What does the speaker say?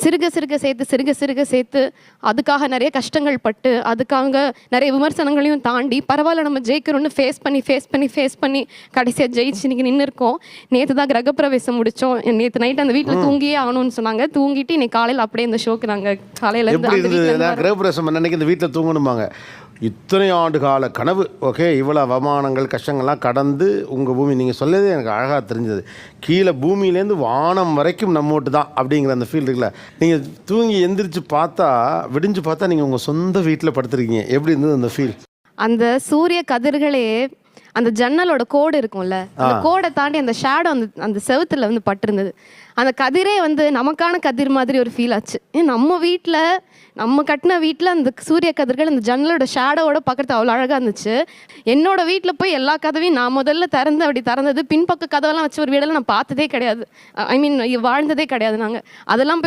சிறுக சிறுக சேர்த்து அதுக்காக நிறைய கஷ்டங்கள் பட்டு அதுக்காக நிறைய விமர்சனங்களையும் தாண்டி பரவாயில்ல நம்ம ஜெயிக்கிறோன்னு ஃபேஸ் பண்ணி கடைசியாக ஜெயிச்சு இன்னைக்கு நின்று இருக்கோம். நேற்று தான் கிரகப்பிரவேசம் முடித்தோம். நேற்று நைட் அந்த வீட்டில் தூங்கியே ஆகணும்னு சொன்னாங்க. தூங்கிட்டு இன்னைக்கு காலையில் அப்படியே இந்த ஷோக்கு நாங்கள் காலையில் கிரகப்பிரவேசம் அன்னைக்கு இந்த வீட்டில் தூங்கணுமாங்க. இத்தனை ஆண்டு கால கனவு. ஓகே, இவ்வளோ அவமானங்கள் கஷ்டங்கள்லாம் கடந்து உங்கள் பூமி நீங்கள் சொல்லதே எனக்கு அழகாக தெரிஞ்சது. கீழே பூமியிலேருந்து வானம் வரைக்கும் நம்மோட்டு தான் அப்படிங்கிற அந்த ஃபீல் இருக்குல்ல. நீங்கள் தூங்கி எந்திரிச்சு பார்த்தா விடிஞ்சு பார்த்தா நீங்கள் உங்கள் சொந்த வீட்டில் படுத்துருக்கீங்க. எப்படி இருந்தது அந்த ஃபீல்? அந்த சூரிய கதிர்களே அந்த ஜன்னலோட கோடு இருக்கும்ல, அந்த கோடை தாண்டி அந்த ஷேடோ அந்த செவுத்துல வந்து பட்டிருந்தது. அந்த கதிரே வந்து நமக்கான கதிர் மாதிரி ஒரு ஃபீல் ஆச்சு. நம்ம வீட்டில் நம்ம கட்டின வீட்டில் அந்த சூரிய கதிர்கள் அந்த ஜன்னலோட ஷேடோவோட பார்க்குறது அவ்வளோ அழகாக இருந்துச்சு. என்னோட வீட்டில் போய் எல்லா கதவையும் நான் முதல்ல அப்படி திறந்தது. பின்பக்க கதவெல்லாம் வச்சு ஒரு வீடெல்லாம் நான் பார்த்ததே கிடையாது. ஐ மீன் வாழ்ந்ததே கிடையாது. நாங்கள் அதெல்லாம் போய்